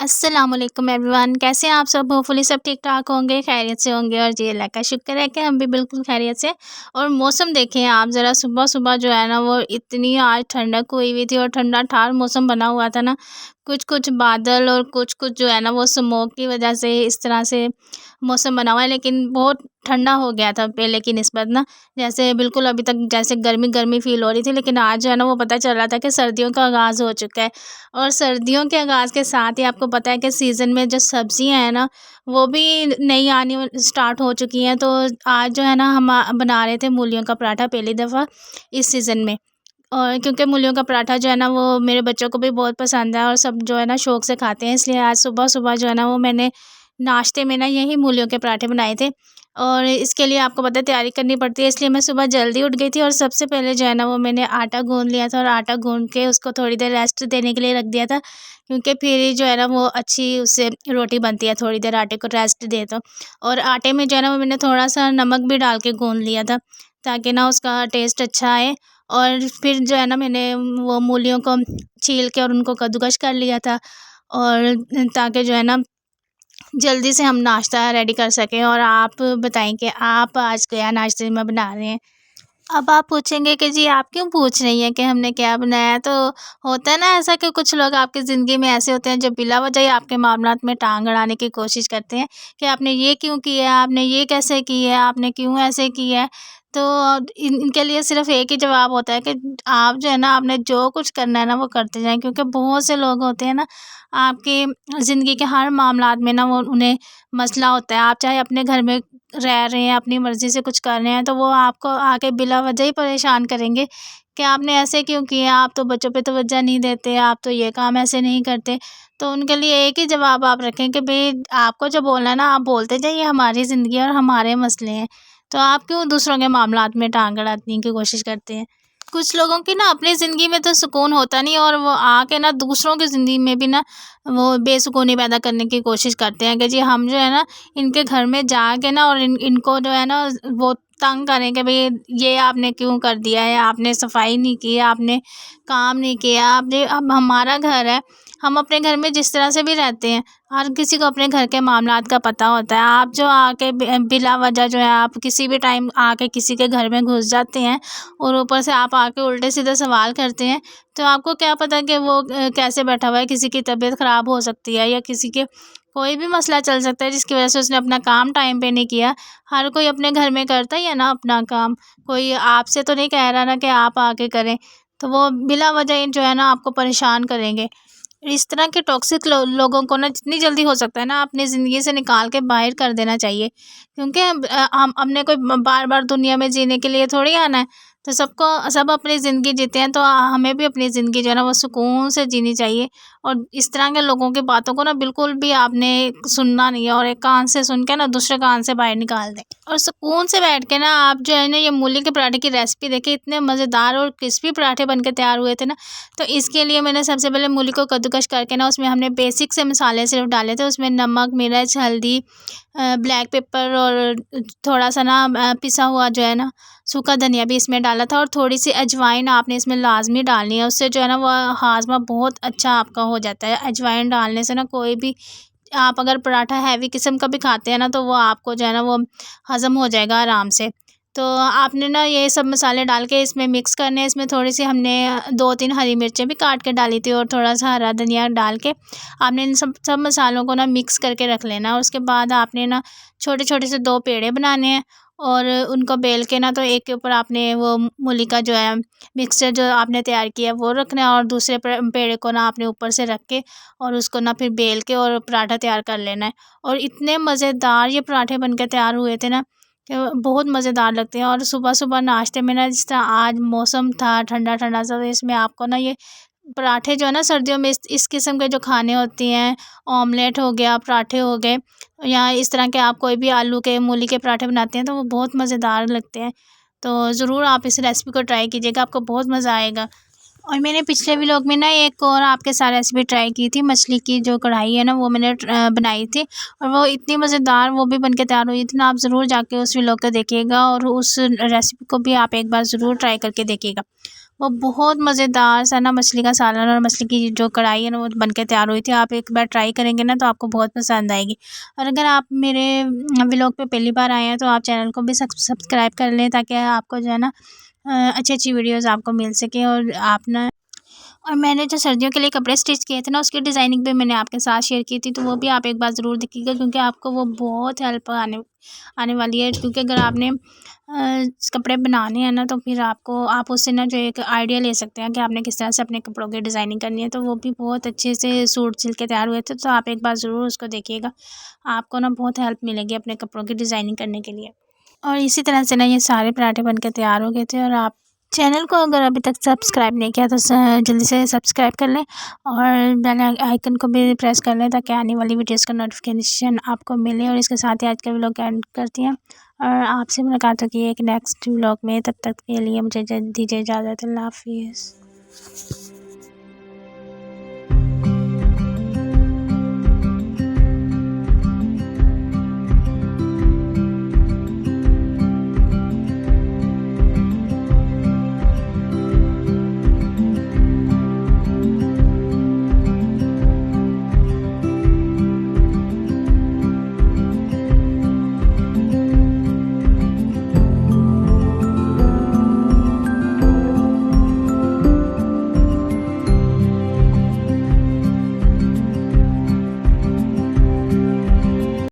अस्सलामुअलैकुम एवरीवन, कैसे हैं आप सब। होपफुली सब ठीक ठाक होंगे, खैरियत से होंगे और जी अल्लाह का शुक्र है कि हम भी बिल्कुल खैरियत से। और मौसम देखें आप ज़रा, सुबह सुबह जो है ना वो इतनी आज ठंडक हुई हुई थी और ठंडा ठार मौसम बना हुआ था ना। कुछ कुछ बादल और कुछ कुछ जो है ना वो स्मोक की वजह से इस तरह से मौसम बना हुआ है, लेकिन बहुत ठंडा हो गया था पहले की निस्बत ना। जैसे बिल्कुल अभी तक जैसे गर्मी गर्मी फील हो रही थी, लेकिन आज जो है ना वो पता चल रहा था कि सर्दियों का आगाज़ हो चुका है। और सर्दियों के आगाज़ के साथ ही आपको पता है कि सीज़न में जो सब्ज़ियाँ हैं ना, वो भी नई आनी स्टार्ट हो चुकी हैं। तो आज जो है ना हम बना रहे थे मूलियों का पराठा पहली दफ़ा इस सीज़न में। और क्योंकि मूलियों का पराठा जो है ना वो मेरे बच्चों को भी बहुत पसंद है और सब जो है ना शौक़ से खाते हैं, इसलिए आज सुबह-सुबह जो है ना वो मैंने नाश्ते में ना यही मूलियों के पराठे बनाए थे। और इसके लिए आपको पता है तैयारी करनी पड़ती है, इसलिए मैं सुबह जल्दी उठ गई थी और सबसे पहले जो है ना वो मैंने आटा गूँध लिया था और आटा गूँध के उसको थोड़ी देर रेस्ट देने के लिए रख दिया था, क्योंकि फिर ही जो है ना वो अच्छी उससे रोटी बनती है, थोड़ी देर आटे को रेस्ट दें तो। और आटे में जो है ना वो मैंने थोड़ा-सा नमक भी डाल के गूँध लिया था, ताकि ना उसका टेस्ट अच्छा आए। और फिर जो है ना मैंने वो मूलियों को छील के और उनको कद्दूकस कर लिया था, और ताकि जो है ना जल्दी से हम नाश्ता रेडी कर सकें। और आप बताएँ कि आप आज क्या नाश्ते में बना रहे हैं? अब आप पूछेंगे कि जी आप क्यों पूछ रही हैं कि हमने क्या बनाया? तो होता है ना ऐसा कि कुछ लोग आपकी ज़िंदगी में ऐसे होते हैं जो बिला वजह ही आपके मामलात में टांग अड़ाने की कोशिश करते हैं कि आपने ये क्यों किया, आपने ये कैसे की है, आपने क्यों ऐसे किया है। तो इनके लिए सिर्फ़ एक ही जवाब होता है कि आप जो है ना आपने जो कुछ करना है ना वो करते जाएँ, क्योंकि बहुत से लोग होते हैं ना आपकी ज़िंदगी के हर मामलात में ना वो उन्हें मसला होता है। आप चाहे अपने घर में रह रहे हैं, अपनी मर्ज़ी से कुछ कर रहे हैं, तो वो आपको आके बिला वजह ही परेशान करेंगे कि आपने ऐसे क्यों किया, आप तो बच्चों पे तवज्जो नहीं देते, आप तो ये काम ऐसे नहीं करते। तो उनके लिए एक ही जवाब आप रखें कि भई आपको जो बोलना है ना आप बोलते जाइए, हमारी ज़िंदगी है और हमारे मसले हैं। तो आप क्यों दूसरों के मामलात में टांग अड़ाने की कोशिश करते हैं? कुछ लोगों की ना अपनी ज़िंदगी में तो सुकून होता नहीं, और वो आके ना दूसरों की ज़िंदगी में भी ना वो बेसुकूनी पैदा करने की कोशिश करते हैं कि जी हम जो है ना इनके घर में जाके ना और इनको जो है ना वो तंग करें कि भई ये आपने क्यों कर दिया है, आपने सफाई नहीं की, आपने काम नहीं किया, आपने अब हमारा घर है, हम अपने घर में जिस तरह से भी रहते हैं, हर किसी को अपने घर के मामलात का पता होता है। आप जो आके बिला वजह जो है आप किसी भी टाइम आके किसी के घर में घुस जाते हैं और ऊपर से आप आके उल्टे-सीधे सवाल करते हैं, तो आपको क्या पता कि वो कैसे बैठा हुआ है, किसी की तबीयत ख़राब हो सकती है या किसी के कोई भी मसला चल सकता है जिसकी वजह से उसने अपना काम टाइम पे नहीं किया। हर कोई अपने घर में करता ही है ना अपना काम, कोई आपसे तो नहीं कह रहा ना कि आप आके करें, तो वो बिला वजह ही जो है ना आपको परेशान करेंगे। इस तरह के टॉक्सिक लोगों को ना जितनी जल्दी हो सकता है ना अपनी ज़िंदगी से निकाल के बाहर कर देना चाहिए, क्योंकि हम हमने कोई बार-बार दुनिया में जीने के लिए थोड़ी आना है। तो सब अपनी ज़िंदगी जीते हैं, तो हमें भी अपनी ज़िंदगी जो है ना वो सुकून से जीनी चाहिए। और इस तरह के लोगों की बातों को ना बिल्कुल भी आपने सुनना नहीं है, और एक कान से सुन के ना दूसरे कान से बाहर निकाल दें और सुकून से बैठ के ना आप जो है ना ये मूली के पराठे की रेसिपी देखिए, इतने मज़ेदार और क्रिस्पी पराठे बन के तैयार हुए थे ना। तो इसके लिए मैंने सबसे पहले मूली को कद्दूकस करके ना उसमें हमने बेसिक से मसाले सिर्फ डाले थे। उसमें नमक, मिर्च, हल्दी, ब्लैक पेपर और थोड़ा-सा ना पिसा हुआ जो है ना सूखा धनिया भी इसमें डाला था, और थोड़ी-सी अजवाइन आपने इसमें लाज़मी डालनी है। उससे जो है ना वो हाज़मा बहुत अच्छा आपका हो जाता है। अजवाइन डालने से ना कोई भी आप अगर पराठा हैवी किस्म का भी खाते हैं ना, तो वो आपको जो है ना वो हज़म हो जाएगा आराम से। तो आपने ना ये सब मसाले डाल के इसमें मिक्स करने हैं। इसमें थोड़ी-सी हमने 2-3 हरी मिर्चें भी काट के डाली थी और थोड़ा-सा हरा धनिया डाल के आपने इन सब सब मसालों को ना मिक्स करके रख लेना है। और उसके बाद आपने ना छोटे-छोटे से 2 पेड़े बनाने हैं, और उनको बेल के ना तो एक के ऊपर आपने वो मूली का जो है मिक्सचर जो आपने तैयार किया है वो रखना है, और दूसरे पेड़े को ना आपने ऊपर से रख के और उसको ना फिर बेल के और पराठा तैयार कर लेना है। और इतने मज़ेदार ये पराठे बन के तैयार हुए थे ना कि बहुत मज़ेदार लगते हैं। और सुबह-सुबह नाश्ते में ना जिस तरह आज मौसम था ठंडा-ठंडा सा, तो इसमें आपको ना ये पराठे जो है ना सर्दियों में इस किस्म के जो खाने होती हैं, ऑमलेट हो गया, पराठे हो गए, या इस तरह के आप कोई भी आलू के, मूली के पराठे बनाते हैं तो वो बहुत मज़ेदार लगते हैं। तो ज़रूर आप इस रेसिपी को ट्राई कीजिएगा, आपको बहुत मज़ा आएगा। और मैंने पिछले व्लॉग में ना एक और आपके साथ रेसिपी ट्राई की थी, मछली की जो कढ़ाई है ना वो मैंने बनाई थी, और वो इतनी मज़ेदार वो भी बन के तैयार हुई थी ना। आप ज़रूर जाके उस व्लॉग को देखिएगा और उस रेसिपी को भी आप एक बार ज़रूर ट्राई करके देखिएगा। वो बहुत मज़ेदार सा ना मछली का सालन और मछली की जो कढ़ाई है ना वो बन के तैयार हुई थी। आप एक बार ट्राई करेंगे ना तो आपको बहुत पसंद आएगी। और अगर आप मेरे व्लॉग पे पहली बार आए हैं तो आप चैनल को भी सब्सक्राइब कर लें, ताकि आपको जो है ना अच्छी वीडियोज़ आपको मिल सके। और आप ना और मैंने जो सर्दियों के लिए कपड़े स्टिच किए थे ना उसकी डिज़ाइनिंग भी मैंने आपके साथ शेयर की थी, तो वो भी आप एक बार ज़रूर देखिएगा, क्योंकि आपको वो बहुत हेल्प आने आने वाली है। क्योंकि अगर आपने कपड़े बनाने हैं ना तो फिर आप उससे ना जो एक आइडिया ले सकते हैं कि आपने किस तरह से अपने कपड़ों की डिज़ाइनिंग करनी है। तो वो भी बहुत अच्छे से सूट सिल के तैयार हुए थे, तो आप एक बार ज़रूर उसको देखिएगा। आपको ना बहुत हेल्प मिलेगी अपने कपड़ों की डिज़ाइनिंग करने के लिए। और इसी तरह से ना ये सारे पराठे बन के तैयार हो गए थे। और आप चैनल को अगर अभी तक सब्सक्राइब नहीं किया तो जल्दी से सब्सक्राइब कर लें और बेल आइकन को भी प्रेस कर लें, ताकि आने वाली वीडियोज़ का नोटिफिकेशन आपको मिले। और इसके साथ ही आज का व्लॉग एंड करती हैं और आपसे मुलाकात होगी एक नेक्स्ट व्लॉग में। तब तक के लिए मुझे दीजिए इजाज़त। अल्लाह हाफिज़।